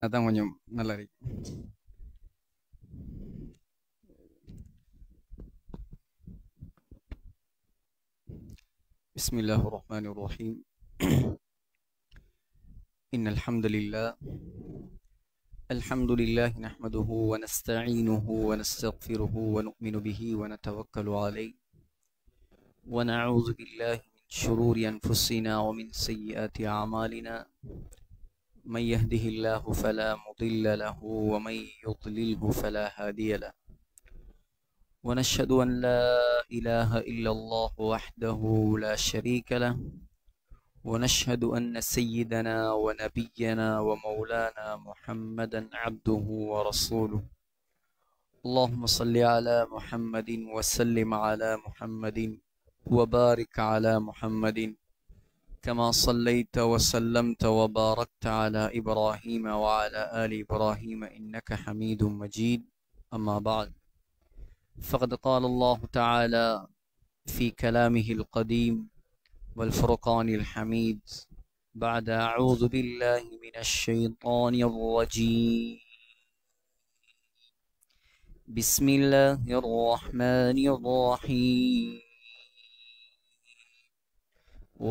அதான் கொஞ்சம் நல்லா இருக்கு. பிஸ்மில்லாஹிர் ரஹ்மானிர் ரஹீம். இன்னல் ஹம்தலில்லாஹ் அல்ஹம்துலில்லாஹி நஹ்மதுஹு வ நஸ்தஈனுஹு வ நஸ்தக்ஃபிருஹு வ நு'மினு பிஹி வ நதவக்கலு அலைஹி வ நஊது பில்லாஹி மின் ஷுரூரி அன்ஃபுஸினா வ மின் ஸய்யிஆத்தி அஅமாலினா من يهده الله فلا مضل له ومن يضلله فلا هادي له ونشهد أن لا إله إلا الله وحده لا شريك له ونشهد أن سيدنا ونبينا ومولانا محمدا عبده ورسوله اللهم صل على محمد وسلم على محمد وبارك على محمد كما صليت وسلمت وباركت على إبراهيم وعلى آل إبراهيم إنك حميد مجيد. أما بعد فقد قال الله تعالى في كلامه القديم والفرقان الحميد بعد أعوذ بالله من الشيطان الرجيم بسم الله الرحمن الرحيم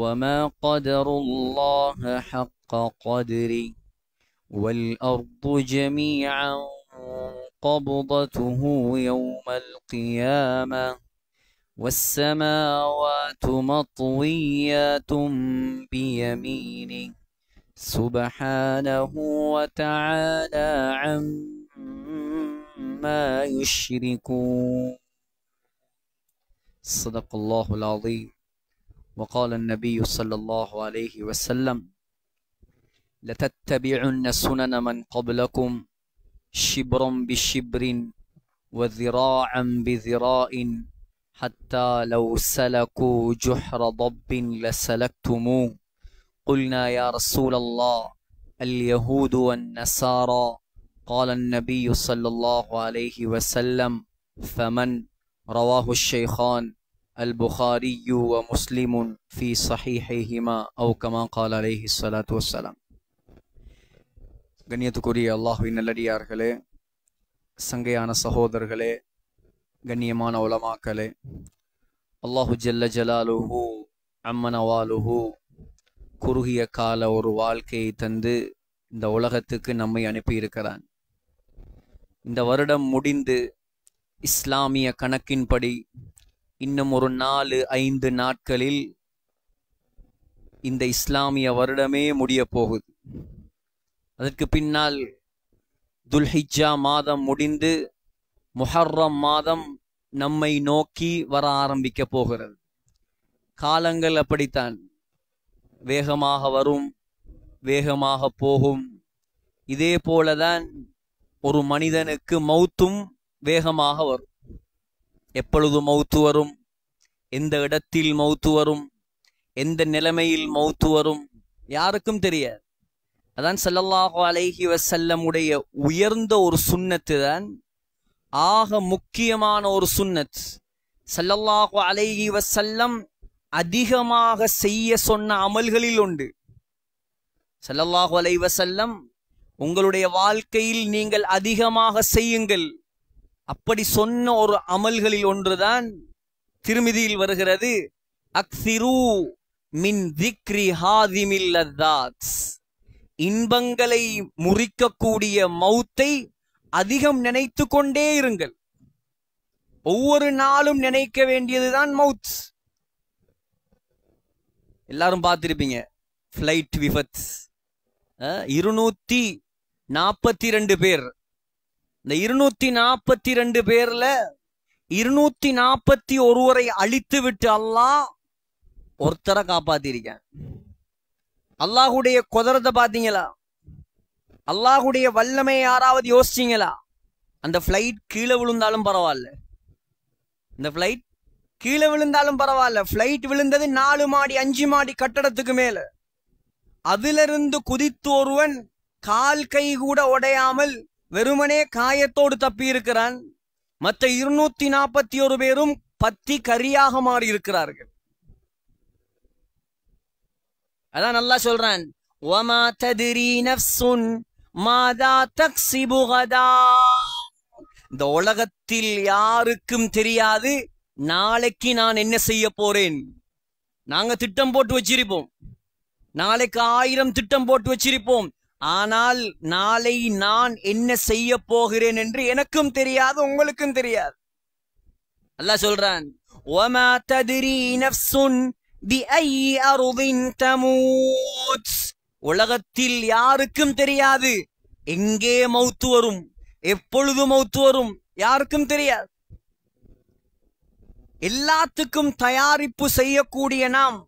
وما قدر الله حق قدره والأرض جميعا قبضته يوم القيامة والسماوات مطويات بيمينه سبحانه وتعالى عما يشركون. صدق الله العظيم. وقال النبي صلى الله عليه وسلم لتتبعن سنن من قبلكم شبرا بشبر وذراعا بذراع حتى لو سلكوا جحر ضب لسلكتموه. قلنا يا رسول الله اليهود والنصارى قال النبي صلى الله عليه وسلم فمن؟ رواه الشيخان البخاري ومسلم في صحيحهما أو كما قال عليه الصلاة والسلام. கண்ணியத்துக்குரிய அல்லாஹ்வின் நல்லடியார்களே, சங்கையான சகோதரர்களே, கண்ணியமான உலமாக்களே, அல்லாஹு ஜல்ல ஜலாலுஹு அம்மனவாலுஹு குறுகிய கால ஒரு வாழ்க்கையை தந்து இந்த உலகத்துக்கு நம்மை அனுப்பியிருக்கிறான். இந்த வருடம் முடிந்து இஸ்லாமிய கணக்கின்படி இன்னும் ஒரு 4-5 நாட்களில் இந்த இஸ்லாமிய வருடமே முடிய போகுது. அதற்கு பின்னால் துல்ஹிஜ்ஜா மாதம் முடிந்து முஹர்ரம் மாதம் நம்மை நோக்கி வர ஆரம்பிக்க போகிறது. காலங்கள் அப்படித்தான், வேகமாக வரும், வேகமாக போகும். இதே போலதான் ஒரு மனிதனுக்கு மௌத்தும் வேகமாக வரும். எப்பொழுது மௌத்து வரும், எந்த இடத்தில் மௌத்து வரும், எந்த நிலைமையில் மௌத்து வரும் யாருக்கும் தெரியாது. அதான் ஸல்லல்லாஹு அலைஹி வஸல்லம் உடைய உயர்ந்த ஒரு சுன்னத்து தான் ஆக முக்கியமான ஒரு சுன்னத். ஸல்லல்லாஹு அலைஹி வஸல்லம் அதிகமாக செய்ய சொன்ன அமல்களில் உண்டு. ஸல்லல்லாஹு அலைஹி வஸல்லம் உங்களுடைய வாழ்க்கையில் நீங்கள் அதிகமாக செய்யுங்கள் அப்படி சொன்ன ஒரு அமல்களில் ஒன்றுதான் திருமிதியில் வருகிறது, அக்ஸிரு மின் திக்ரி ஹாதிமில் லத்தாத். இன்பங்களை முறிக்கக்கூடிய மௌத்தை அதிகம் நினைத்து கொண்டே இருங்கள். ஒவ்வொரு நாளும் நினைக்க வேண்டியதுதான் மவுத். எல்லாரும் பார்த்திருப்பீங்க, ஃபிளைட் விபத் 242 பேர். இந்த 242 பேர்ல 241 அழித்து விட்டு அல்லாஹ் ஒருத்தரை காப்பாத்திருக்கான். அல்லாஹுடைய குதிரத்தை பாத்தீங்களா? அல்லாஹுடைய வல்லமை யாராவது யோசிச்சீங்களா? அந்த பிளைட் கீழே விழுந்தாலும் பரவாயில்ல, இந்த பிளைட் கீழே விழுந்தாலும் பரவாயில்ல. பிளைட் விழுந்தது 4 மாடி 5 மாடி கட்டடத்துக்கு மேல. அதிலிருந்து குதித்து ஒருவன் கால் கை கூட உடையாமல் வெறுமனே காயத்தோடு தப்பி இருக்கிறான். மற்ற 241 பேரும் பத்தி கரியாக மாறி இருக்கிறார்கள். அதான் அல்லாஹ் சொல்றான், வமா தத்ரி நஃப்ஸுன் மாதா தக்ஸிபு கதா. இந்த உலகத்தில் யாருக்கும் தெரியாது நாளைக்கு நான் என்ன செய்ய போறேன். நாங்க திட்டம் போட்டு வச்சிருப்போம், நாளைக்கு 1000 திட்டம் போட்டு வச்சிருப்போம். ஆனால் நாளை நான் என்ன செய்ய போகிறேன் என்று எனக்கும் தெரியாது, உங்களுக்கும் தெரியாது. அல்லாஹ் சொல்றான், وَمَا تَدْرِي نَفْسٌ بِأَيِّ أَرْضٍ تَمُوتُ. உலகத்தில் யாருக்கும் தெரியாது எங்கே மௌத்து வரும், எப்பொழுது மௌத்து வரும், யாருக்கும் தெரியாது. எல்லாத்துக்கும் தயாரிப்பு செய்யக்கூடிய நாம்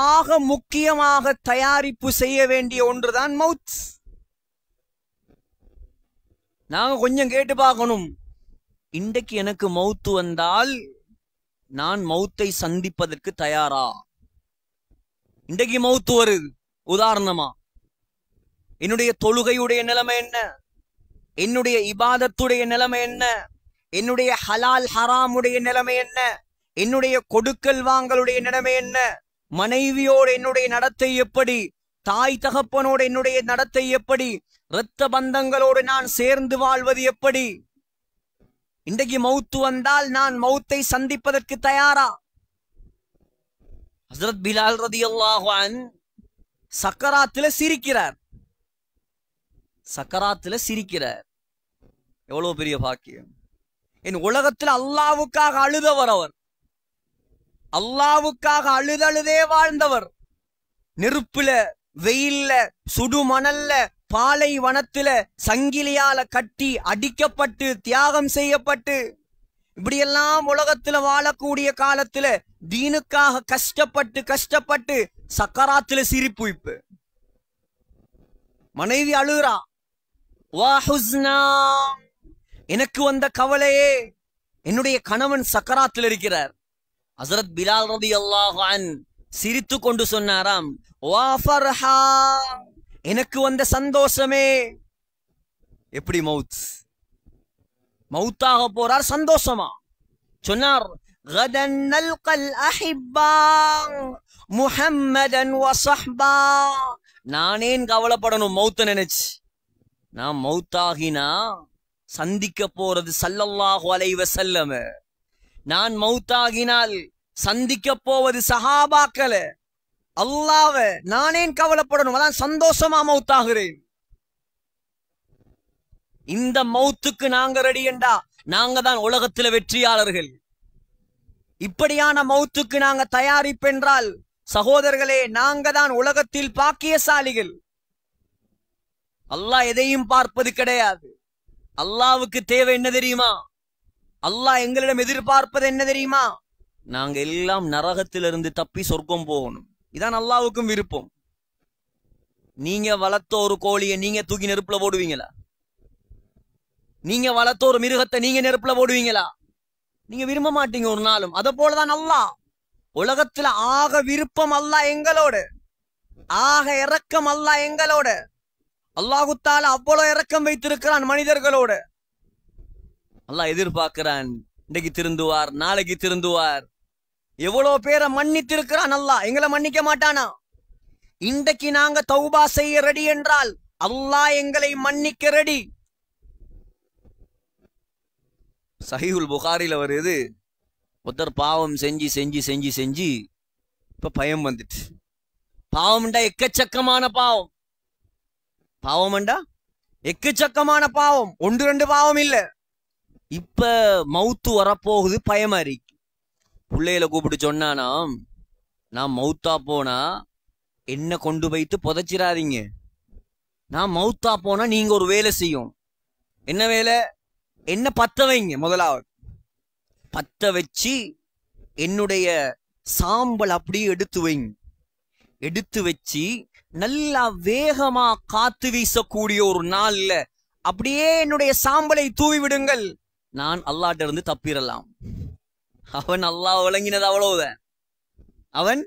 ஆக முக்கியமாக தயாரிப்பு செய்ய வேண்டிய ஒன்றுதான் மௌத். நாங்க கொஞ்சம் கேட்டு பார்க்கணும், இன்றைக்கு எனக்கு மௌத்து வந்தால் நான் மௌத்தை சந்திப்பதற்கு தயாரா? இன்றைக்கு மௌத்து வருது, உதாரணமா என்னுடைய தொழுகையுடைய நிலைமை என்ன, என்னுடைய இபாதத்துடைய நிலைமை என்ன, என்னுடைய ஹலால் ஹராமுடைய நிலைமை என்ன, என்னுடைய கொடுக்கல் வாங்கலுடைய நிலைமை என்ன, மனைவியோடு என்னுடைய நடத்தை எப்படி, தாய் தகப்பனோடு என்னுடைய நடத்தை எப்படி, இரத்த பந்தங்களோடு நான் சேர்ந்து வாழ்வது எப்படி. இன்றைக்கு மௌத்து வந்தால் நான் மௌத்தை சந்திப்பதற்கு தயாரா? ஹஸ்ரத் பிலால் ரலியல்லாஹு அன்ஹு சக்கராத்துல சிரிக்கிறார். சக்கராத்துல சிரிக்கிறார். எவ்வளவு பெரிய பாக்கியம். என் உலகத்துல அல்லாவுக்காக அழுதவர் அவர், அல்லாவுக்காக அழுதழுதே வாழ்ந்தவர். நெருப்புல, வெயில்ல, சுடு மணல்ல, பாலை வனத்துல சங்கிலியால கட்டி அடிக்கப்பட்டு தியாகம் செய்யப்பட்டு இப்படியெல்லாம் உலகத்துல வாழக்கூடிய காலத்துல தீனுக்காக கஷ்டப்பட்டு கஷ்டப்பட்டு சக்கராத்துல சிரிப்பு. இப்ப மனைவி அழுகிறா, வா ஹுஸ்னா, எனக்கு வந்த கவலையே, என்னுடைய கணவன் சக்கராத்தில் இருக்கிறார். ஹஸ்ரத் பிலால் ரலியல்லாஹு அன்ஹு சிரித்து கொண்டு சொன்னாராம், வா ஃபர்ஹா, எனக்கு வந்த சந்தோஷமே. எப்படி மவுத், மவுத்தாக போறார், சந்தோஷமா சொன்னார், கதன் நல்கல் அஹிப்பா முஹம்மதன் வ ஸஹ்பா. நானேன் கவலைப்படணும் மவுத்த நினைச்சு. நான் மவுத்தாகினா சந்திக்க போறது ஸல்லல்லாஹு அலைஹி வஸல்லம். நான் மவுத்தாகினால் சந்திக்க போவது சஹாபாக்கள, அல்லாஹ்வ. நானேன் கவலைப்படணும், அதான் சந்தோஷமா மவுத்தாகிறேன். இந்த மவுத்துக்கு நாங்க ரெடி என்றா நாங்க தான் உலகத்துல வெற்றியாளர்கள். இப்படியான மவுத்துக்கு நாங்க தயாரிப்பென்றால் சகோதரர்களே, நாங்க தான் உலகத்தில் பாக்கியசாலிகள். அல்லாஹ் எதையும் பார்ப்பது கிடையாது. அல்லாவுக்கு தேவை என்ன தெரியுமா? அல்லாஹ் எங்களிடம் எதிர்பார்ப்பது என்ன தெரியுமா? நாங்க எல்லாம் நரகத்திலிருந்து தப்பி சொர்க்கம் போகணும். இதான் அல்லாவுக்கும் விருப்பம். நீங்க வளர்த்த ஒரு கோழியை நீங்க தூக்கி நெருப்புல போடுவீங்களா? நீங்க வளர்த்த ஒரு மிருகத்தை நீங்க நெருப்புல போடுவீங்களா? நீங்க விரும்ப மாட்டீங்க ஒரு நாளும். அத போலதான் அல்லாஹ். உலகத்துல ஆக விருப்பம் அல்லாஹ் எங்களோட, ஆக இரக்கம் அல்லாஹ் எங்களோட. அல்லாஹு தஆலா அவ்வளவு இரக்கம் வைத்திருக்கிறான் மனிதர்களோட. அல்லாஹ் எதிர்பார்க்கிறான், இன்னைக்கு திருந்துவார், நாளைக்கு திருந்துவார். எவ்வளவு பேரை மன்னித்திருக்கிறான் அல்லாஹ், எங்களை மன்னிக்க மாட்டானா? இன்றைக்கு நாங்க தௌபா செய்ய ரெடி என்றால் அல்லாஹ் எங்களை மன்னிக்க ரெடி. சஹீஹுல் புகாரில வருது, ஒருத்தர் பாவம் செஞ்சு செஞ்சு செஞ்சு செஞ்சு இப்ப பயம் வந்துட்டு. பாவம்டா எக்கச்சக்கமான பாவம், பாவம்டா எக்கச்சக்கமான பாவம், 1-2 பாவம் இல்ல. இப்ப மவுத்து வரப்போகுது, பயமா இருக்கு. பிள்ளையில கூப்பிட்டு சொன்னானா, நான் மவுத்தா போனா என்ன கொண்டு வைத்து புதைச்சிடாதீங்க. நான் மவுத்தா போனா நீங்க ஒரு வேலை செய்யும். என்ன வேலை? என்ன பத்த வைங்க. முதலாவது பத்த வச்சு என்னுடைய சாம்பல் அப்படியே எடுத்து வைங்க. எடுத்து வச்சு நல்லா வேகமா காத்து வீசக்கூடிய ஒரு நாள்ல அப்படியே என்னுடைய சாம்பலை தூவி விடுங்கள். நான் அல்லாஹ்ட்ட இருந்து தப்பிரலாம். அவன் அல்லாஹ் விளங்கினது அவ்வளவுதான். அவன்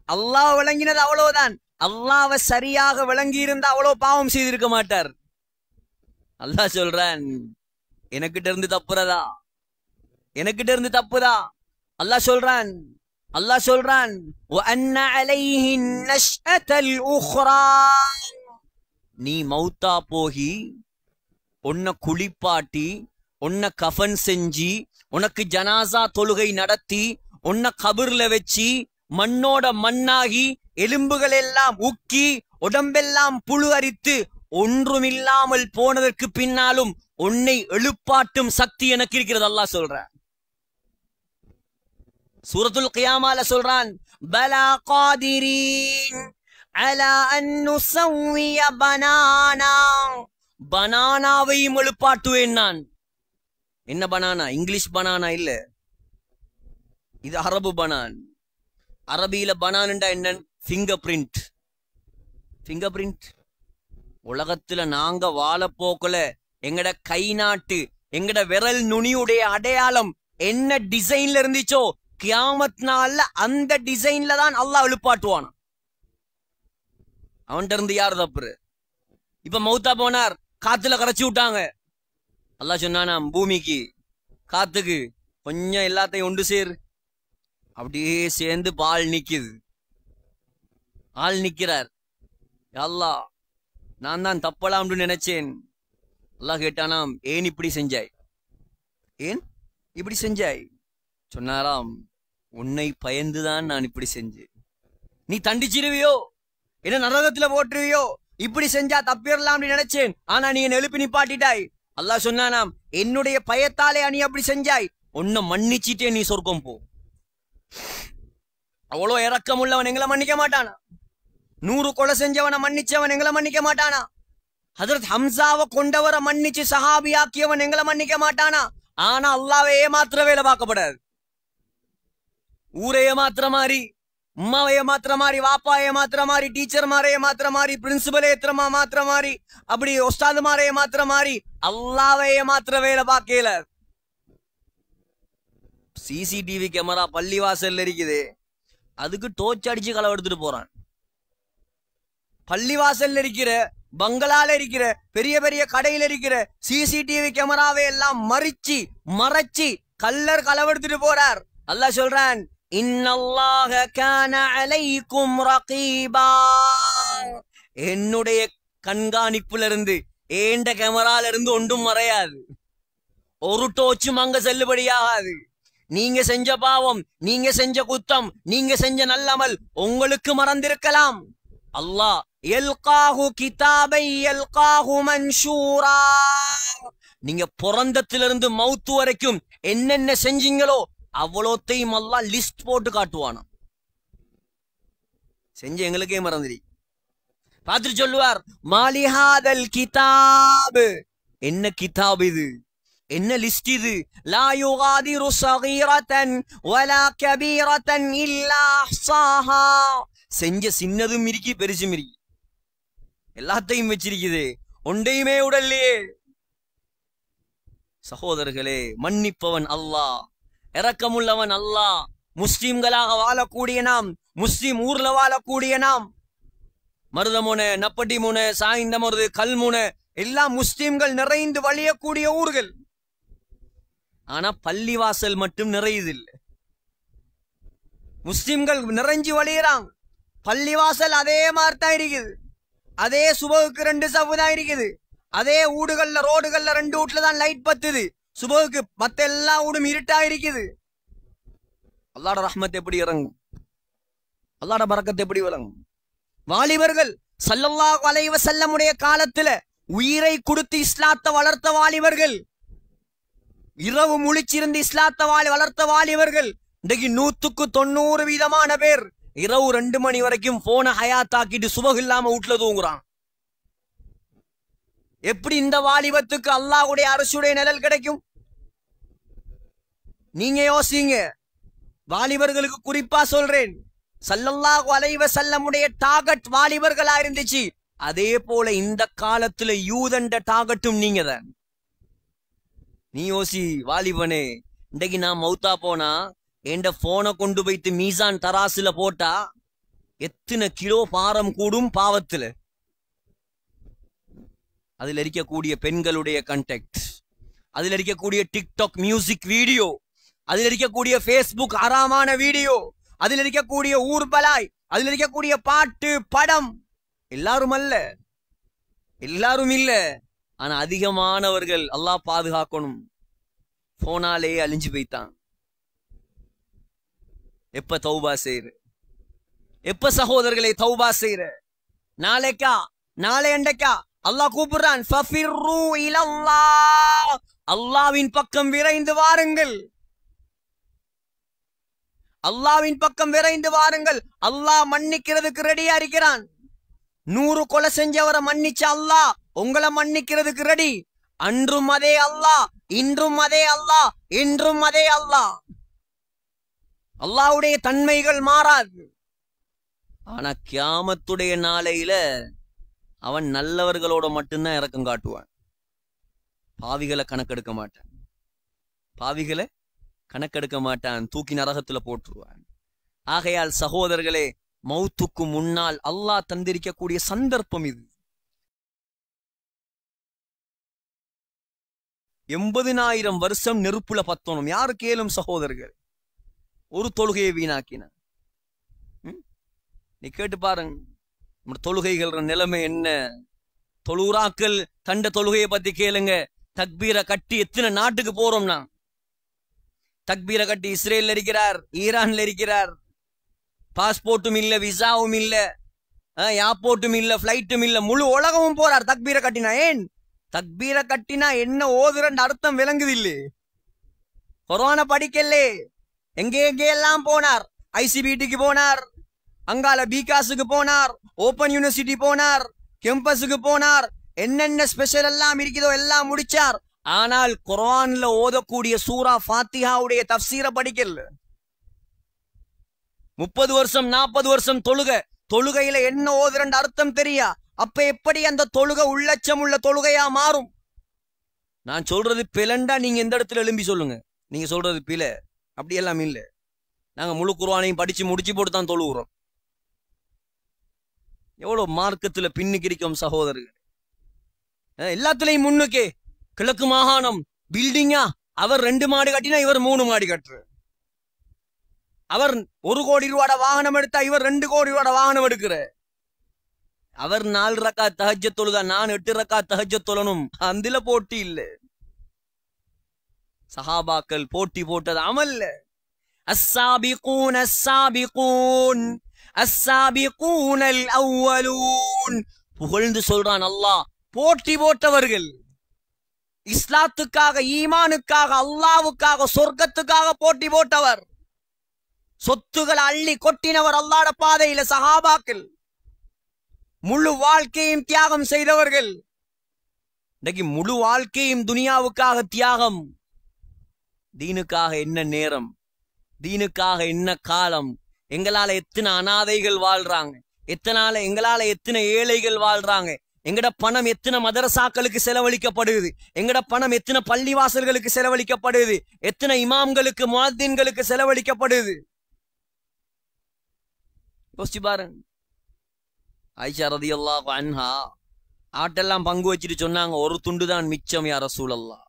அல்லாஹ் விளங்கினது அவ்வளவுதான். அல்லாஹ்வை சரியாக விளங்கி இருந்தா அவ்வளவு பாவம் செய்திருக்க மாட்டார். அல்லாஹ் சொல்றான், எனக்கிட்ட இருந்து தப்புறதா, எனக்கிட்ட இருந்து தப்புதா. அல்லாஹ் சொல்றான், அல்லாஹ் சொல்றான், وَأَنَّ عَلَيْهِ النَّشْأَةَ الْأُخْرَى. நீ மௌத்தா போகி உன்னை குளிப்பாட்டி உன்னை கஃன் செஞ்சு உனக்கு ஜனாசா தொழுகை நடத்தி உன்னை கபர்ல வச்சு மண்ணோட மண்ணாகி எலும்புகள் எல்லாம் உக்கி உடம்பெல்லாம் புழு அரித்து ஒன்றுமில்லாமல் போனதற்கு பின்னாலும் உன்னை எழுப்பாட்டும் சக்தி எனக்கு இருக்கிறது அல்லாஹ் சொல்றான். சூரத்துல் கியாமால சொல்றான், பலா காதிரீன் அலா அன் நுஸவ்விய பனானா, பனானாவையும் எழுப்பாட்டுவேன் நான். என்ன பனானா? இங்கிலீஷ் பனானா இல்ல, இது அரபு பனான். அரபியில பனான்டா என்ன? Finger print. ஃபிங்கர் பிரிண்ட் உலகத்துல நாங்க வாழப்போக்கல எங்கட கை நாட்டு எங்கட விரல் நுனியுடைய அடையாளம் என்ன டிசைன்ல இருந்துச்சோ கியாமத் நாள்ல அந்த டிசைன்ல தான் அல்லாஹ் எழுப்பாட்டுவான். அவன்கிட்ட இருந்து யார் தப்புரு? இப்ப மௌத்தா போனார், காத்துல கரைச்சி விட்டாங்க. அல்லாஹ் சொன்னானாம் பூமிக்கு காத்துக்கு கொஞ்சம் எல்லாத்தையும் ஒன்று சேர். அப்படியே சேர்ந்து பால் நிக்குது. ஆள் நிக்கிறார். அல்லாஹ் நான் தான் தப்பலாம்னு நினைச்சேன். அல்லாஹ் கேட்டானாம், ஏன் இப்படி செஞ்சாய்? ஏன் இப்படி செஞ்சாய்? சொன்னாராம், உன்னை பயந்துதான் நான் இப்படி செஞ்சேன். நீ தண்டிச்சிருவியோ, என்ன நரகத்துல போட்டுருவியோ, இப்படி செஞ்சா தப்பிடலாம்னு நினைச்சேன். ஆனா நீ என்ன எழுப்பி நிப்பாட்டிட்டாய். அல்லாஹ் சொன்னானாம், என்னுடைய பயத்தாலே நீ அப்படி செஞ்சாய், உன்னை மன்னிச்சிட்டே நீ சொர்க்கம் போ. அவ்வளோ இறக்கம் உள்ளவன் எங்களை மன்னிக்க மாட்டானா? 100 கொலை செஞ்சவனை மன்னிச்சவன் எங்களை மன்னிக்க மாட்டானா? ஹஜ்ரத் ஹம்சாவை கொண்டவரை மன்னிச்சு சஹாபியாக்கியவன் எங்களை மன்னிக்க மாட்டானா? ஆனா அல்லாஹ்வை ஏமாத்திர வேலை பார்க்கப்படாது. ஊரை ஏமாத்திர மாதிரி, உம்மாவை ஏமாத்திர மாதிரி, வாப்பா ஏமாத்திர மாதிரி, டீச்சர் மாரை ஏமாத்திர மாதிரி, பிரின்சிபல் ஏத்திரமா மாத்திர மாதிரி, அப்படி ஒஸ்தாது மாரை ஏமாத்திர மாதிரி அல்லாஹ்வை ஏமாத்திர வேலை பார்க்கல. சிசிடிவி கேமரா பள்ளிவாசல்ல இருக்குது, அதுக்கு டோர்ச் அடிச்சு களவு எடுத்துட்டு போறான். பள்ளிவாசல்ல இருக்கிற, பங்களால இருக்கிற, பெரிய பெரிய கடையில இருக்கிற சிசிடிவி கேமராவை எல்லாம் மறைச்சி கல்லர் களவெடுத்துட்டு போறார். அல்லாஹ் சொல்றான், இன்னல்லாஹ கான அலைக்கும் ரகீபா, என்னுடைய கண்காணிப்புல இருந்து ஏண்ட கேமரால இருந்து ஒன்றும் மறையாது. ஒரு டோச்சும் அங்க செல்லுபடியாகாது. நீங்க செஞ்ச பாவம், நீங்க செஞ்ச குத்தம், நீங்க செஞ்ச நல்லமல் உங்களுக்கு மறந்திருக்கலாம். அல்லாஹ் யல்காஹு கிதாபை யல்காஹு மன்ஷூரா, நீங்க பிறந்தத்திலிருந்து மௌத்து வரைக்கும் என்னென்ன செஞ்சீங்களோ அவ்வளோத்தையும் அல்லாஹ் லிஸ்ட் போட்டு காட்டுவானா. செஞ்ச எங்களுக்கே மறந்துடி. பார்த்துட்டு சொல்லுவார், மாலிஹாதல் கிதாப், என்ன கிதாப் இது, என்ன லிஸ்ட் இது? லா யுகாதிரு ஸகீரத்தன் வலா கபீரத்தன் இல்லா அஹ்ஸாஹா, செஞ்ச சின்னதும் மிரிக்கி பெருசும் மிரிக்கி எல்லாத்தையும் வச்சிருக்குது, ஒன்றையுமே உடல்லையே. சகோதரர்களே, மன்னிப்பவன் அல்லாஹ், இரக்கமுள்ளவன் அல்லாஹ். முஸ்லிம்களாக வாழக்கூடிய நாம், முஸ்லிம் ஊர்ல வாழக்கூடிய நாம், மருதமுனை, நப்பட்டி முனை, சாய்ந்தமருது, கல்முனை எல்லாம் முஸ்லிம்கள் நிறைந்து வழியக்கூடிய ஊர்கள். ஆனா பள்ளிவாசல் மட்டும் நிறையுதில்லை. முஸ்லிம்கள் நிறைஞ்சு வழியிறாங்க, பள்ளிவாசல் அதே மாதிரி தான் இருக்குது. அதே சுபகுக்கு 2 சவு தான் இருக்குது. அதே ஊடுகள்ல ரோடுகள்ல 2 வீட்டுல தான் லைட் பத்துது. சுபகுக்கு மத்த எல்லா ஊடும் இருட்டா இருக்குது. அல்லாஹ்வுடைய ரஹ்மத் எப்படி இறங்கும்? அல்லாஹ்வுடைய பரக்கத் எப்படி விளங்கும்? வாலிபர்கள் ஸல்லல்லாஹு அலைஹி வஸல்லம் உடைய காலத்துல உயிரை கொடுத்து இஸ்லாத்தை வளர்த்த வாலிபர்கள், இரவு முழிச்சிருந்து இஸ்லாத்தை வளர்த்த வாலிபர்கள் இன்றைக்கு 100% பேர் இரவு 2 மணி வரைக்கும் போனை ஹயாத்தாக்கிட்டு சுபகு இல்லாம வீட்டுல தூங்குறான். எப்படி இந்த வாலிபத்துக்கு அல்லாஹ்வுடைய அரசுடைய நிழல் கிடைக்கும்? நீங்க யோசிங்க. வாலிபர்களுக்கு குறிப்பா சொல்றேன், ஸல்லல்லாஹு அலைஹி வஸல்லம் உடைய டார்கெட் வாலிபர்களா இருந்துச்சு. அதே போல இந்த காலத்துல யூதண்ட டார்கெட்டும் நீங்க தான். நீ யோசி வாலிபனே, இன்றைக்கு நான் மௌத்தா போனா என்ற போனை கொண்டு போய்த்து மீசான் தராசுல போட்டா எத்தனை கிலோ பாரம் கூடும் பாவத்துல. அதுல இருக்கக்கூடிய பெண்களுடைய கண்டெக்ட், அதுல இருக்கக்கூடிய டிக்டாக் மியூசிக் வீடியோ, அதுல இருக்கக்கூடிய பேஸ்புக் ஆறாமான வீடியோ, அதுல இருக்கக்கூடிய ஊர்பலாய், அதுல இருக்கக்கூடிய பாட்டு படம், எல்லாரும் அல்ல எல்லாரும் இல்ல, ஆனா அதிகமானவர்கள் அல்லாஹ் பாதுகாக்கணும் போனாலே அழிஞ்சு போய்த்தான். எப்ப தௌபா செய்யற? எப்ப சகோதரர்களை தௌபா செய்யற? நாளைக்கா, நாளை அண்டைக்கா அல்லாஹ் கூப்பிடுறான், ஃபஃபிர்ரு இலல்லாஹ், அல்லாஹ்வின் பக்கம் விரைந்து வாருங்கள், அல்லாஹ்வின் பக்கம் விரைந்து வாருங்கள். அல்லாஹ் மன்னிக்கிறதுக்கு ரெடியா இருக்கிறான். 100 கொலை செஞ்சவரை மன்னிச்ச அல்லாஹ் உங்களை மன்னிக்கிறதுக்கு ரெடி. அன்றும் அதே அல்லாஹ், இன்றும் அதே அல்லாஹ், என்றும் அதே அல்லாஹ். அல்லாஹ்வுடைய தன்மைகள் மாறாது. ஆனா கியாமத்துடைய நாளையில அவன் நல்லவர்களோட மட்டும்தான் இரக்கம் காட்டுவான். பாவிகளை கணக்கெடுக்க மாட்டான், பாவிகளை கணக்கெடுக்க மாட்டான், தூக்கி நரகத்துல போட்டுருவான். ஆகையால் சகோதரர்களே, மௌத்துக்கு முன்னால் அல்லாஹ் தந்திருக்கக்கூடிய சந்தர்ப்பம் இது. 80,000 வருஷம் நெருப்புல பத்தணும். யாரு கேளும் சகோதரர்கள், ஒரு தொழுகையை வீணாக்கின. நீ கேட்டு பாருங்க, நம்ம தொழுகைகள் நிலைமை என்ன? தொழுறாக்கள் கண்ட தொழுகையை பத்தி கேளுங்க. தக்பீரை கட்டி எத்தனை நாட்டுக்கு போறோம்னா, தக்பீரை கட்டி இஸ்ரேல் இருக்கிறார், ஈரான்ல இருக்கிறார், பாஸ்போர்ட்டும் இல்ல, விசாவும் இல்ல, ஏர்போர்ட்டும் இல்ல, பிளைட்டும் இல்ல, முழு உலகமும் போறார் தக்பீரை கட்டினா. ஏன் தக்பீரை கட்டினா என்ன ஓதுறன்னு அர்த்தம் விளங்குது இல்லே? கொரோனா படிக்கலே, எங்கே எல்லாம் போனார். ஐசிபிடிக்கு போனார், அங்கால பிகாஸுக்கு போனார், ஓபன் யூனிவர்சிட்டி போனார், கேம்பஸுக்கு போனார், என்னென்ன ஸ்பெஷல் எல்லாம் இருக்குதோ எல்லாம் முடிச்சார். ஆனால் குர்ஆன்ல ஓதக்கூடிய சூரா ஃபாத்திஹாவுடைய தஃப்சீரை படிக்கல. 30 வருஷம் 40 வருஷம் தொழுகையில என்ன ஓதுறன்னு அர்த்தம் தெரியா? அப்ப எப்படி அந்த தொழுகை உள்ளச்சம் உள்ள தொழுகையா மாறும்? நான் சொல்றது பிளண்டா நீங்க எந்த இடத்துல எழும்பி சொல்லுங்க, நீங்க சொல்றது பில. அப்படி எல்லாம் இல்ல, நாங்க முழு குர்ஆனையும் படிச்சு முடிச்சு போட்டு தான் தொழுகிறோம். எவ்வளவு மார்க்கத்துல பின்னுக்கிரிக்கும் சகோதரர்கள். எல்லாத்துலயும் முன்னுக்கே கிழக்கு மாகாணம் பில்டிங்கா, அவர் 2 மாடி கட்டினா இவர் 3 மாடி கட்டுற. அவர் 1 கோடி ரூபாட வாகனம் எடுத்தா இவர் 2 கோடி ரூபாட வாகனம் எடுக்கிற. அவர் 4 ரக்காத் தஹஜ்ஜத் தொழுதா, நான் 8 ரக்காத் தஹஜ்ஜத் தொழணும். அதுல போட்டி இல்ல. சஹாபாக்கள் போட்டி போட்டது அமல்ல. அஸ்ஸாபிகூன் அஸ்ஸாபிகூன் அஸ்ஸாபிகூனல் அவ்வலூன், புகழ்ந்து சொல்றான் அல்லாஹ். போட்டி போட்டவர்கள், இஸ்லாத்துக்காக, ஈமானுக்காக, அல்லாவுக்காக, சொர்க்கத்துக்காக போட்டி போட்டவர், சொத்துக்களை அள்ளி கொட்டினவர் அல்லாஹ்வுடைய பாதையில சஹாபாக்கள், முழு வாழ்க்கையும் தியாகம் செய்தவர்கள். இன்னைக்கு முழு வாழ்க்கையும் துனியாவுக்காக தியாகம். தீனுக்காக என்ன நேரம், தீனுக்காக என்ன காலம். எங்களால எத்தனை அனாதைகள் வாழ்றாங்க, எங்களால எத்தனை ஏழைகள் வாழ்றாங்க. எங்கட பணம் எத்தனை மதரசாக்களுக்கு செலவழிக்கப்படுது, எங்கட பணம் எத்தனை பள்ளிவாசல்களுக்கு செலவழிக்கப்படுது, எத்தனை இமாம்களுக்கு, முஅத்தின்களுக்கு செலவழிக்கப்படுது. யோசிச்சு பாருங்க. ஆயிஷா ரலியல்லாஹு அன்ஹா ஆட்டெல்லாம் பங்கு வச்சுட்டு சொன்னாங்க, ஒரு துண்டு தான் மிச்சம் யா ரசூலல்லாஹ்.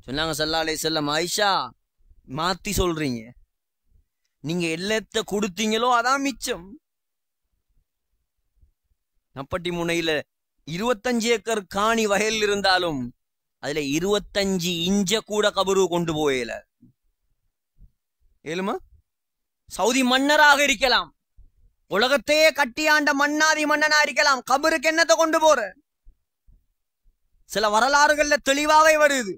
சொன்னாங்க ஸல்லல்லாஹு அலைஹி வஸல்லம், ஆயிஷா மாத்தி சொல்றீங்க, நீங்க எல்லாத்த கொடுத்தீங்களோ அதான் மிச்சம். நப்பட்டி முனையில 25 ஏக்கர் காணி வயல் இருந்தாலும் அதுல 25 இஞ்ச கூட கபரு கொண்டு போயல. ஏழுமா? சவுதி மன்னராக இருக்கலாம், உலகத்தையே கட்டியாண்ட மன்னாதி மன்னனா இருக்கலாம், கபருக்கு என்னத்தை கொண்டு போற? சில வரலாறுகள்ல தெளிவாவே வருது.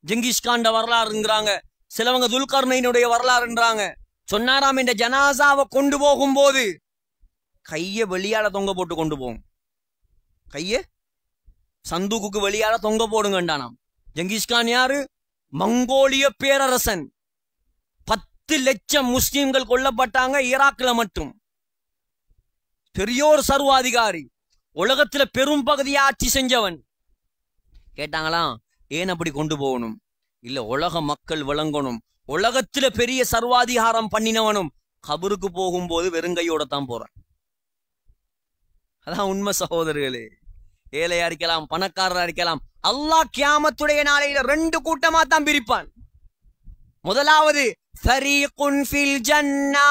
ஜெங்கிஸ்காண்ட வரலாறுங்கிறாங்க, சிலவங்க துல்கர்னைனுடைய வரலாறுன்றாங்க. சொன்னாராம், இந்த ஜனாசாவை கொண்டு போகும்போது கைய வெளியால தொங்க போட்டு கொண்டு போகும், கைய சந்தூக்குக்கு வெளியால தொங்க போடுங்கண்டானாம். ஜெங்கிஸ்கான் யாரு? மங்கோலிய பேரரசன். 10 லட்சம் முஸ்லிம்கள் கொல்லப்பட்டாங்க ஈராக்ல மட்டும். பெரியோர் சர்வாதிகாரி, உலகத்துல பெரும் பகுதியை ஆட்சி செஞ்சவன். கேட்டாங்களாம், ஏன் அப்படி கொண்டு போகணும்? இல்ல, உலக மக்கள் விளங்கணும், உலகத்துல பெரிய சர்வாதிகாரம் பண்ணினவனும் கபருக்கு போகும்போது வெறுங்கையோட தான் போறான். அதான் உண்மை சகோதரர்களே. ஏழையா இருக்கலாம், பணக்காரரா இருக்கலாம், அல்லாஹ் கியாமத்துடைய நாளையில 2 கூட்டமா தான் பிரிப்பான். முதலாவது ஃபரீகுன் ஃபில் ஜன்னா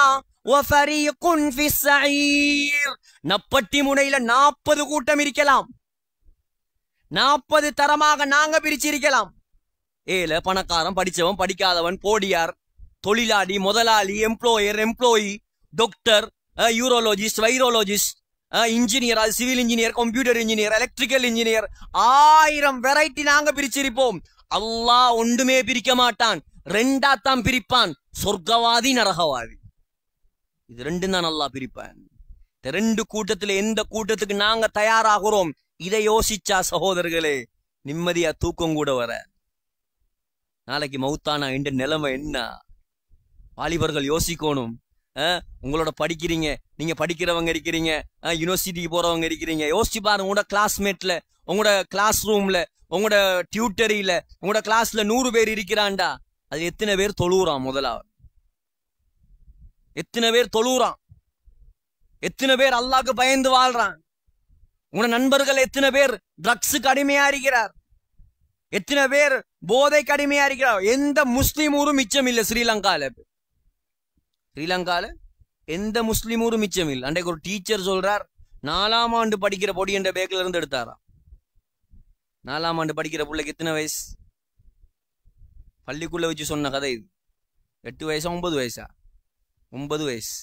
வ ஃபரீகுன் ஃபிஸ் ஸஈர். நப்பட்டி முனையில 40 கூட்டம் இருக்கலாம். 40 தரமாக நாங்க பிரிச்சிருக்கலாம். ஏல பணக்காரன், படிச்சவன், படிக்காதவன், போடியார், தொழிலாளி, முதலாளி, employer, employee, doctor, urologist, virologist, engineer, civil engineer, computer engineer, electrical engineer, 1000 variety நாங்க பிரிச்சிருப்போம். அல்லாஹ் ஒன்றுமே பிரிக்க மாட்டான், 2ஆத்தான் பிரிப்பான், சொர்க்கவாதி, நரகவாதி. இது 2 தான் அல்லாஹ் பிரிப்பான். இந்த 2 கூட்டத்துல எந்த கூட்டத்துக்கு நாங்க தயாராகிறோம்? இதை யோசிச்சா சகோதரர்களே நிம்மதியா தூக்கம் கூட வர. நாளைக்கு மௌத்தானா என்ற நிலைமை என்ன? வாலிபர்கள் யோசிக்கணும். உங்களோட படிக்கிறீங்க, நீங்க படிக்கிறவங்க இருக்கிறீங்க, யூனிவர்சிட்டிக்கு போறவங்க இருக்கிறீங்க. யோசிச்சு பாருங்க, உங்களோட கிளாஸ்மேட்ல, உங்களோட கிளாஸ் ரூம்ல, உங்களோட டியூட்டரியில, உங்களோட கிளாஸ்ல 100 பேர் இருக்கிறான்டா, அது எத்தனை பேர் தொழுறான்? முதலாவது எத்தனை பேர் தொழுறான்? எத்தனை பேர் அல்லாஹ்க்கு பயந்து வாழ்றான்? உங்களோட நண்பர்கள் எத்தனை பேர் ட்ரக்ஸுக்கு அடிமையா இருக்கிறார்? எத்தனை பேர் போதைக்கு அடிமையா இருக்கிறார்? எந்த முஸ்லீம் ஊரும் மிச்சம் இல்லை ஸ்ரீலங்கால. எந்த முஸ்லீம் ஊரும் மிச்சம் இல்லை. அன்றைக்கு ஒரு டீச்சர் சொல்றார், 4ஆம் ஆண்டு படிக்கிற பொடி என்ற பேக்ல இருந்து எடுத்தாராம். 4ஆம் ஆண்டு படிக்கிற பிள்ளைக்கு எத்தனை வயசு? பள்ளிக்குள்ள வச்சு சொன்ன கதை இது. 8 வயசா 9 வயசா? 9 வயசு.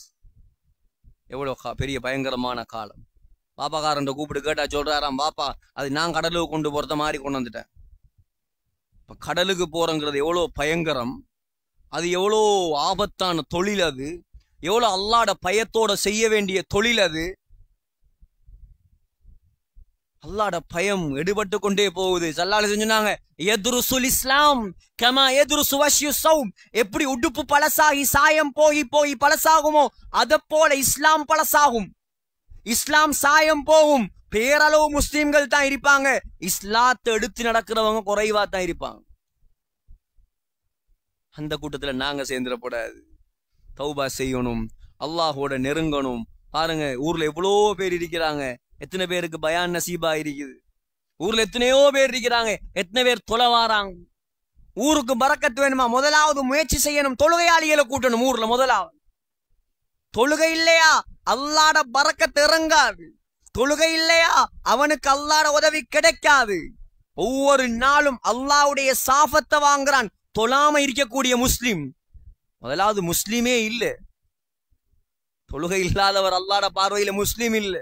எவ்வளவு பெரிய பயங்கரமான காலம். பாப்பாக்காரன் கூப்பிட்டு கேட்டா சொல்றாராம், பாப்பா அது நான் கடலுக்கு கொண்டு போறத மாதிரி கொண்டு வந்துட்டேன். இப்ப கடலுக்கு போறங்கிறது எவ்வளவு பயங்கரம், அது எவ்வளோ ஆபத்தான தொழில், அது எவ்வளவு அல்லாஹ்ட பயத்தோட செய்ய வேண்டிய தொழில். அது அல்லாஹ்ட பயம் எடுபட்டு கொண்டே போகுது. ஸல்லல்லாஹு அலைஹி சொன்னாங்க, யதுருசுல் இஸ்லாம் கமா யதுருசு வஷ்யு ஸௌம். எப்படி உடுப்பு பழசாகி சாயம் போய் போய் பழசாகுமோ அத போல இஸ்லாம் பழசாகும். இஸ்லாம் சாயம் போகும். பேரளவு முஸ்லிம்கள் தான் இருப்பாங்க, இஸ்லாத்தை எடுத்து நடக்கிறவங்க குறைவா தான் இருப்பாங்க. அந்த கூட்டத்துல நாங்க சேர்ந்துடக்கூடாது. தௌபா செய்யணும், அல்லாஹோட நெருங்கணும். பாருங்க, ஊர்ல எவ்வளோ பேர் இருக்கிறாங்க, எத்தனை பேருக்கு பயான் நசீபா இருக்குது? ஊர்ல எத்தனையோ பேர் இருக்கிறாங்க, எத்தனை பேர் தொலை வாராங்க? ஊருக்கு பரக்கத்து வேணுமா? முதலாவது முயற்சி செய்யணும், தொழுகையாளிகளை கூட்டணும் ஊர்ல. முதலாவது தொழுகை இல்லையா அல்லாஹ்ட பரக்கத்து இறங்காது. தொழுகை இல்லையா அவனுக்கு அல்லாஹ்ட உதவி கிடைக்காது. ஒவ்வொரு நாளும் அல்லாஹ்வுடைய சாஃபத்தை வாங்குறான் தொழாம இருக்கக்கூடிய முஸ்லிம். முதலாவது முஸ்லிமே இல்ல, தொழுகை இல்லாதவர் அல்லாஹ்ட பார்வையில முஸ்லிம் இல்ல.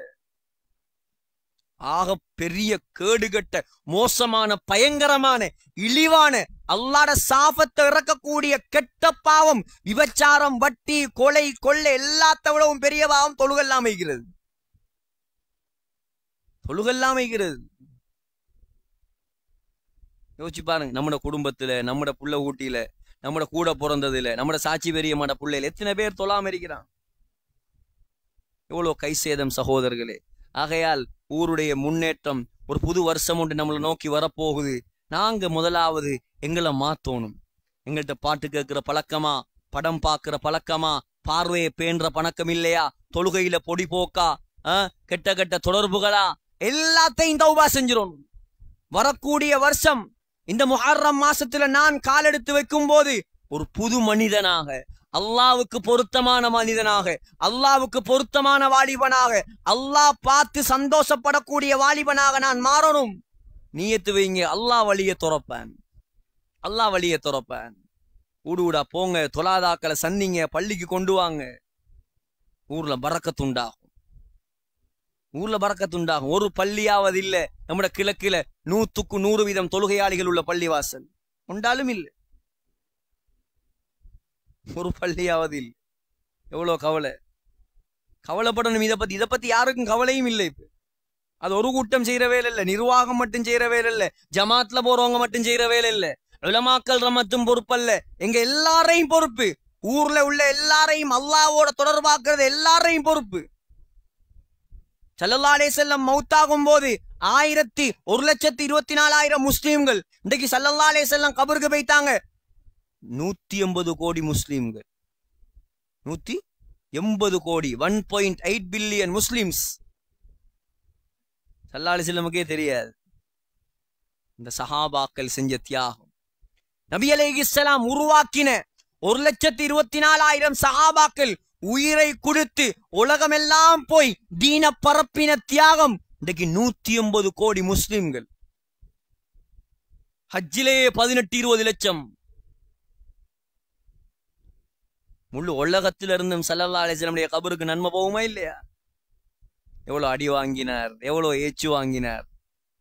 ஆக பெரிய கேடுகட்ட மோசமான பயங்கரமான இழிவான அல்லாஹ்ட சாபத்தை இறக்கக்கூடிய கெட்ட பாவம் விபச்சாரம், வட்டி, கொலை, கொள்ளை எல்லாத்த விடவும் பெரிய பாவம் தொழுகெல்லாம் வைக்கிறது. தொழுகெல்லாம் வைக்கிறது. யோசிச்சு பாருங்க, நம்மட குடும்பத்துல, நம்மட புள்ள ஊட்டியில, நம்மட கூட பிறந்ததுல, நம்மட சாட்சி பெரிய மாட பிள்ளையில எத்தனை பேர் தொழாம இருக்கிறான்? எவ்வளவு கை சேதம் சகோதரர்களே. ஆகையால் ஊருடைய முன்னேற்றம், ஒரு புது வருஷம் ஒன்று நம்மளை நோக்கி வரப்போகுது. நாங்க முதலாவது எங்களை மாத்தோணும். எங்கள்கிட்ட பாட்டு கேட்கிற பழக்கமா, படம் பார்க்கிற பழக்கமா, பார்வையை பேன்ற பழக்கம் இல்லையா, தொழுகையில பொடி போக்கா, கெட்ட கெட்ட தொடர்புகளா, எல்லாத்தையும் தௌபா செஞ்சிடணும். வரக்கூடிய வருஷம் இந்த முஹர்ரம் மாசத்துல நான் காலெடுத்து வைக்கும் போது ஒரு புது மனிதனாக, அல்லாவுக்கு பொருத்தமான மனிதனாக, அல்லாவுக்கு பொருத்தமான வாலிபனாக, அல்லாஹ் பார்த்து சந்தோஷப்படக்கூடிய வாலிபனாக நான் மாறணும். நீயத்து வைங்க, அல்லாஹ் வழியை துறப்பேன், அல்லாஹ் வழியை துறப்பேன். ஊடுடா போங்க, தொலாதாக்களை சந்திங்க, பள்ளிக்கு கொண்டு வாங்க. ஊர்ல பரக்கத்துண்டாகும், ஊர்ல பரக்கத்துண்டாகும். ஒரு பள்ளியாவது இல்ல நம்மட கிழக்கில 100க்கு 100% தொழுகையாளிகள் உள்ள பள்ளிவாசல் உண்டாலும் இல்லை, ஒரு பள்ளியாவது இல்லை. எவ்வளவு கவலை, கவலைப்படணும். இதை பத்தி யாருக்கும் கவலையும் இல்லை. இப்ப அது ஒரு கூட்டம் செய்யற வேலை இல்லை, நிர்வாகம் மட்டும் செய்யற வேலை இல்லை, ஜமாத்ல போறவங்க மட்டும் செய்யற வேலை இல்லை, உலமாக்கள் மட்டும் பொறுப்பல்ல, எங்க எல்லாரையும் பொறுப்பு. ஊர்ல உள்ள எல்லாரையும் அல்லாஹ்வோட தொடர்பாக்குறது எல்லாரையும் பொறுப்பு. ஸல்லல்லாஹு அலைஹி வஸல்லம் மௌத்தாகும் போது 1,24,000 முஸ்லிம்கள். இன்றைக்கு ஸல்லல்லாஹு அலைஹி வஸல்லம் கபருக்கு போயிட்டாங்க. 180 கோடி முஸ்லிம்கள், 180 கோடி, 1.8 பில்லியன் முஸ்லிம்ஸ். ஸல்லல்லாஹு அலைஹி வஸல்லமுக்கே தெரியாது இந்த சஹாபாக்கள் செஞ்ச தியாகம். நபி அலைஹிஸ்ஸலாம் உருவாக்கின 1,24,000 சஹாபாக்கள் உயிரை கொடுத்து உலகமெல்லாம் போய் தீன பரப்பின தியாகம். இன்றைக்கு 180 கோடி முஸ்லிம்கள். ஹஜ்ஜிலே 18-20 லட்சம். முழு உலகத்திலிருந்தும் ஸல்லல்லாஹு அலைஹி வஸல்லம் கபருக்கு நன்மை போகுமா இல்லையா? எவ்வளவு அடி வாங்கினார், எவ்வளவு ஏச்சு வாங்கினார்,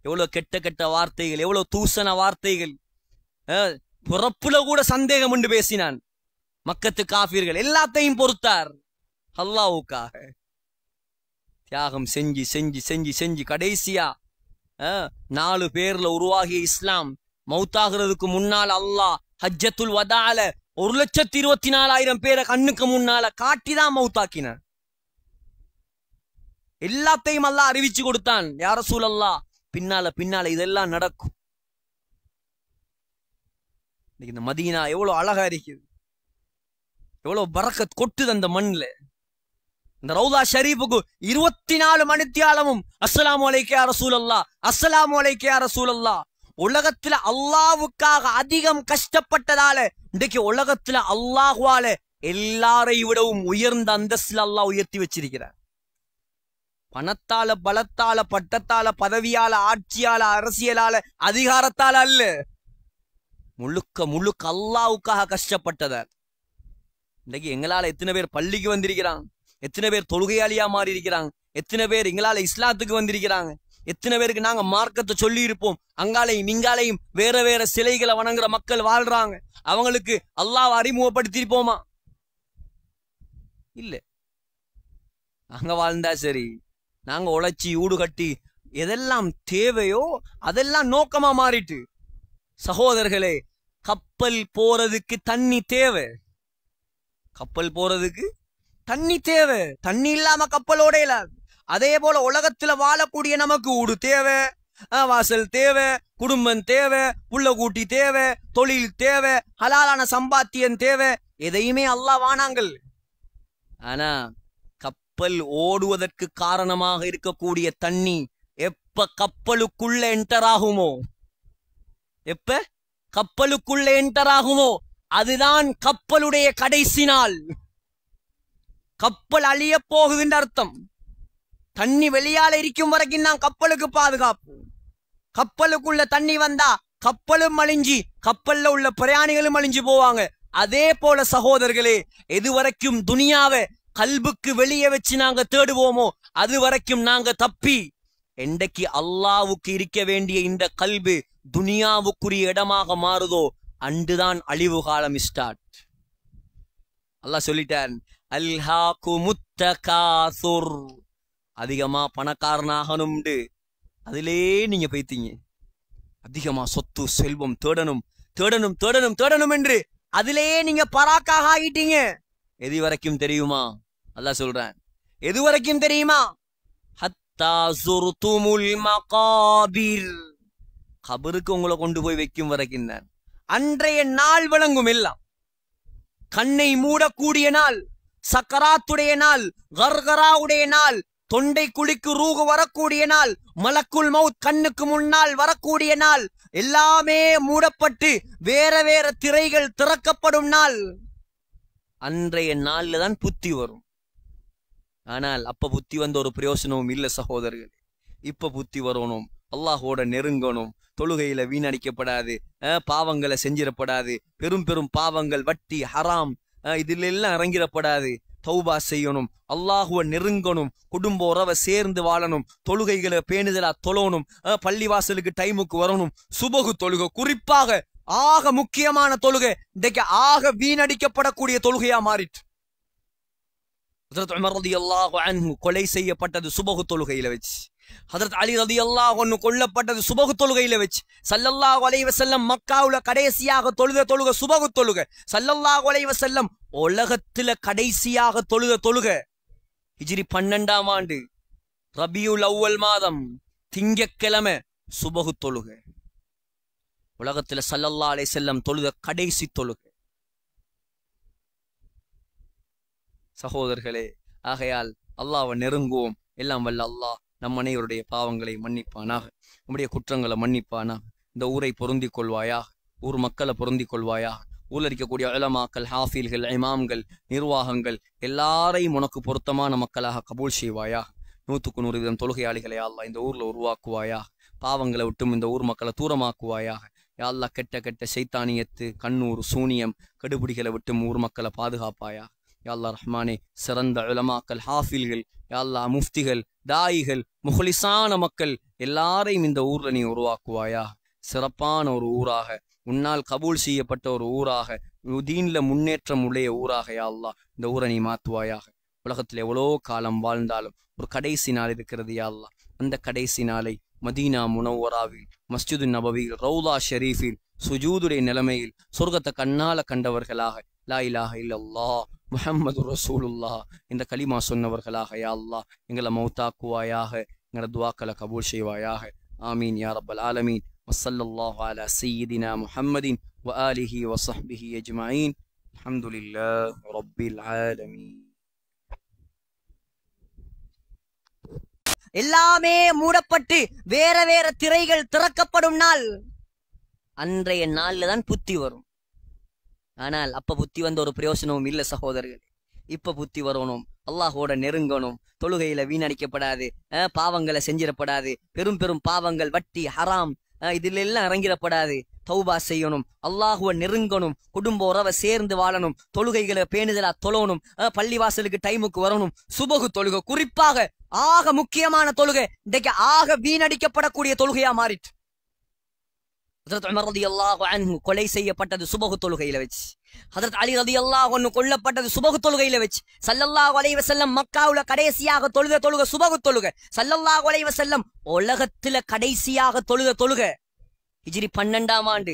எவ்வளவு கெட்ட கெட்ட வார்த்தைகள், எவ்வளவு தூசண வார்த்தைகள். பிறப்புல கூட சந்தேகம் உண்டு பேசினான். மக்கத்து காஃபிர்கள் எல்லாத்தையும் பொறுத்தார் அல்லாஹ்வுக்காக. தியாகம் செஞ்சு செஞ்சு செஞ்சு செஞ்சு கடைசியா 4 பேர்ல உருவாகிய இஸ்லாம் மௌத்தாகிறதுக்கு முன்னால் அல்லாஹ் ஹஜ்ஜத்துல் வதால 1,24,000 பேரை கண்ணுக்கு முன்னால காட்டிதான் மௌத்தாக்கினான். எல்லாத்தையும் அல்லாஹ் அறிவிச்சு கொடுத்தான். யா ரசூலல்லாஹ் பின்னால பின்னால இதெல்லாம் நடக்கும். இந்த மதீனா எவ்வளவு அழகா இருக்குது, எவ்வளவு பரக்கத் கொட்டுது அந்த மண்ணுல. இந்த ரவுதா ஷரீஃபுக்கு 24 மணித்தியாலமும் அஸ்ஸலாமு அலைக்கும் யா ரசூலல்லாஹ், அஸ்ஸலாமு அலைக்கும் யா ரசூலல்லாஹ். உலகத்துல அல்லாஹ்வுக்காக அதிகம் கஷ்டப்பட்டதால இன்றைக்கு உலகத்துல அல்லாஹ்வால எல்லாரை விடவும் உயர்ந்த அந்தஸ்துல அல்லாஹ் உயர்த்தி வச்சிருக்கிறார். பணத்தால, பலத்தால, பட்டத்தால, பதவியால, ஆட்சியால, அரசியலால, அதிகாரத்தால அல்ல, முழுக்க முழுக்க அல்லாஹ்வுக்காக கஷ்டப்பட்டதால் இன்றைக்கு எங்களால எத்தனை பேர் பள்ளிக்கு வந்திருக்கிறாங்க, எத்தனை பேர் தொழுகையாளியா மாறி இருக்கிறாங்க, எத்தனை பேர் எங்களால இஸ்லாத்துக்கு வந்திருக்கிறாங்க, எத்தனை பேருக்கு நாங்க மார்க்கத்தை சொல்லி இருப்போம். அங்காலையும் இங்காலையும் வேற வேற சிலைகளை வணங்குற மக்கள் வாழ்றாங்க. அவங்களுக்கு அல்லாஹ்வை அறிமுகப்படுத்திருப்போமா? இல்ல. நாங்க வாழ்ந்தா சரி, நாங்க உழைச்சி ஊடு கட்டி எதெல்லாம் தேவையோ அதெல்லாம் நோக்கமா மாறிட்டு. சகோதரர்களே, கப்பல் போறதுக்கு தண்ணி தேவை, கப்பல் போறதுக்கு தண்ணி தேவை. தண்ணி இல்லாம கப்பலோட இல்லாது. அதே போல உலகத்துல வாழக்கூடிய நமக்கு ஊடு தேவை, வாசல் தேவை, குடும்பம் தேவை, புள்ள கூட்டி தேவை, தொழில் தேவை, ஹலாலான சம்பாத்தியம் தேவை. எதையுமே அல்லாஹ் வானாங்கள். ஆனா கப்பல் ஓடுவதற்கு காரணமாக இருக்கக்கூடிய தண்ணி எப்ப கப்பலுக்குள்ள என்டர் ஆகுமோ, எப்ப கப்பலுக்குள்ள என்டர் ஆகுமோ அதுதான் கப்பலுடைய கடைசி நாள். கப்பல் அழிய போகுதுன்ற அர்த்தம். தண்ணி வெளியால இருக்கும் வரைக்கும் தான் கப்பலுக்கு பாதுகாப்பு. கப்பலுக்குள்ள தண்ணி வந்தா கப்பலும் அழிஞ்சி கப்பல்ல உள்ள பிரயாணிகளும் அழிஞ்சு போவாங்க. அதே போல சகோதரர்களே, எது வரைக்கும் துனியாவை கல்புக்கு வெளியே வச்சு நாங்க தேடுவோமோ அது வரைக்கும் நாங்க தப்பி. என்றைக்கு அல்லாஹ்வுக்கு இருக்க வேண்டிய இந்த கல்பு துனியாவுக்குரிய இடமாக மாறுதோ அன்றுதான் அழிவு காலம் ஸ்டார்ட். அல்லாஹ் சொல்லிட்டான், அல்ஹாகுமுத் தகாசுர், அதிகமா பணக்காரனாகணும்னு அதிலே நீங்க போய்த்தீங்க. அதிகமா சொத்து செல்வம் தேடணும் தேடணும் தேடணும் தேடணும் என்று அதிலே நீங்க பராக்காக ஆகிட்டீங்க. எது வரைக்கும் தெரியுமா? அல்லாஹ் சொல்றான், எது வரைக்கும் தெரியுமா? ஹத்தா ஸுர்துமுல் மகாபிர், கபருக்கு உங்களை கொண்டு போய் வைக்கும் வரைக்கும் தான். அன்றைய நாள் வழங்கும் எல்லாம். கண்ணை மூடக்கூடிய நாள், சக்கராத்துடைய நாள், கர்கராவுடைய நாள், தொண்டை குழிக்கு ரூகு வரக்கூடிய நாள், மலக்குல் மவுத் கண்ணுக்கு முன்னால் வரக்கூடிய நாள், எல்லாமே மூடப்பட்டு வேற வேற திரைகள் திறக்கப்படும் நாள். அன்றைய நாள்ல தான் புத்தி வரும். ஆனால் அப்ப புத்தி வந்த ஒரு பிரயோசனமும் இல்ல சகோதரர்களே. இப்ப புத்தி வரணும், அல்லாஹோட நெருங்கணும், தொழுகையில வீணடிக்கப்படாது, பாவங்களை செஞ்சிடப்படாது, பெரும் பெரும் பாவங்கள், வட்டி, ஹராம், இதுல எல்லாம் இறங்கிடப்படாது. தௌபா செய்யணும், அல்லாஹுவ நெருங்கணும், குடும்ப உறவை சேர்ந்து வாழணும், தொழுகைகளை பேணுதலா தொழணும், பள்ளிவாசலுக்கு டைமுக்கு வரணும். சுபகு தொழுகை குறிப்பாக ஆக முக்கியமான தொழுகை இன்றைக்கு ஆக வீணடிக்கப்படக்கூடிய தொழுகையா மாறிட்டு. ஹஜ்ரத் உமர் ரலியல்லாஹு அன்ஹு கொலை செய்யப்பட்டது சுபகு தொழுகையில வச்சு. ஹஜ்ரத் அலி ரலியல்லாஹு அன்ஹு கொல்லப்பட்டது சுபகு தொழுகையில வச்சு. ஸல்லல்லாஹு அலைஹி வஸல்லம் மக்காவுல கடைசியாக தொழுகை சுபகு தொழுகை. ஸல்லல்லாஹு அலைஹி வஸல்லம் உலகத்துல கடைசியாக தொழுகை ஹிஜ்ரி 12ஆம் ஆண்டு ரபியுல் அவ்வல் மாதம் திங்கட்கிழமை சுபகு தொழுகை. உலகத்துல ஸல்லல்லாஹு அலைஹி வஸல்லம் கடைசி தொழுகை. சகோதரர்களே, ஆகையால் அல்லாஹ்வை நெருங்குவோம். எல்லாம் வல்ல அல்லாஹ் நம் அனைவருடைய பாவங்களை மன்னிப்பானாக, நம்முடைய குற்றங்களை மன்னிப்பானாக. இந்த ஊரை பொருந்திக் கொள்வாயாக, ஊர் மக்களை பொருந்திக் கொள்வாயாக. ஊரில் இருக்கக்கூடிய உலமாக்கள், ஹாஃபில்கள், இமாம்கள், நிர்வாகங்கள் எல்லாரையும் உனக்கு பொருத்தமான மக்களாக கபூல் செய்வாயாக. 100% தொழுகையாளிகளை அல்லாஹ் இந்த ஊர்ல உருவாக்குவாயாக. பாவங்களை விட்டும் இந்த ஊர் மக்களை தூரமாக்குவாயாக. யா அல்லாஹ் கெட்ட கெட்ட சைத்தானியத்து கண்ணூர் சூனியம் கெடுபிடிகளை விட்டு ஊர் மக்களை பாதுகாப்பாயா. யா அல்லாஹ் ரஹ்மானே, சிறந்த உலமாக்கள், ஹாஃபில்கள், யா அல்லாஹ் முஃப்திகள், தாயிகள், முஹ்லிஸான மக்கள் எல்லாரையும் இந்த ஊர்ல நீ உருவாக்குவாயா. சிறப்பான ஒரு ஊராக, உன்னால் கபூல் செய்யப்பட்ட ஒரு ஊராக, தீன்ல முன்னேற்றம் உடைய ஊராக யா அல்லாஹ் இந்த ஊரை நீ மாத்துவாயாக. உலகத்தில் எவ்வளோ காலம் வாழ்ந்தாலும் ஒரு கடைசி நாள் இருக்கிறது யா அல்லாஹ். அந்த கடைசி நாளை மதீனா முனவ்வராவில், மஸ்ஜிது நபவியில், ரவுலா ஷெரீஃபில் சுஜூதுடைய நிலைமையில் சொர்க்கத்தை கண்ணால கண்டவர்களாக, லா இலாஹ இல்லல்லாஹ் முஹம்மது ரசூலுல்லாஹ் இந்த கலிமா சொன்னவர்களாக யா அல்லாஹ் எங்களை மௌத்தாக்குவாயாக. எங்களோட துவாக்களை கபூல் செய்வாயாக. ஆமீன் யா ரப்பல் ஆலமீன். வஸல்லல்லாஹு அலா சய்யிதினா முஹம்மதின் வ ஆலிஹி வ ஸஹ்பிஹி அஜ்மஈன். அல்ஹம்துலில்லாஹி ரப்பில் ஆலமீன். எல்லாமே மூடப்பட்டு வேற வேற திரைகள் திறக்கப்படும் நாள், அன்றைய நாள்ல தான் புத்தி வரும். ஆனால் அப்ப புத்தி வந்த ஒரு பிரயோசனமும் இல்ல சகோதரர்களே. இப்ப புத்தி வரணும், அல்லாஹோட நெருங்கணும், தொழுகையில வீணடிக்கப்படாது, பாவங்களை செஞ்சிடப்படாது, பெரும் பெரும் பாவங்கள், வட்டி, ஹராம், இதுல எல்லாம் இறங்கிடப்படாது. தௌபா செய்யணும், அல்லாஹுவ நெருங்கணும், குடும்ப உறவை சேர்ந்து வாழணும், தொழுகைகளை பேணுதலா தொழணும், பள்ளிவாசலுக்கு டைமுக்கு வரணும். சுபகு தொழுகை குறிப்பாக ஆக முக்கியமான தொழுகை இன்றைக்கு ஆக வீணடிக்கப்படக்கூடிய தொழுகையா மாறிட்டு. ஹஜ்ரத் உமர் ரலியல்லாஹு அன்ஹு கொலை செய்யப்பட்டது சுபகு தொழுகையில வச்சு. ஹஜ்ரத் அலி ரலியல்லாஹு அன்ஹு கொல்லப்பட்டது சுபகு தொழுகையில வச்சு. ஸல்லல்லாஹு அலைஹி வஸல்லம் மக்காவுல கடைசியாக தொழுக சுபகு தொழுகை. ஸல்லல்லாஹு அலைஹி வஸல்லம் உலகத்துல கடைசியாக தொழுக ஹிஜ்ரி 12ஆம் ஆண்டு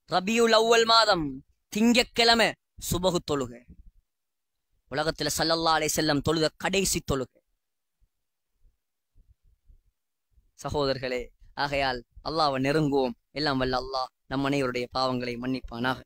ரபியுல் அவ்வல் மாதம் திங்கட்கிழமை சுபகு தொழுகை. உலகத்துல ஸல்லல்லாஹு அலைஹி வஸல்லம் தொழுக கடைசி தொழுகை. சகோதரர்களே, ஆகையால் அல்லாஹ்வை நெருங்குவோம். எல்லாம் வல்ல அல்லாஹ் நம் அனைவருடைய பாவங்களை மன்னிப்பானாக.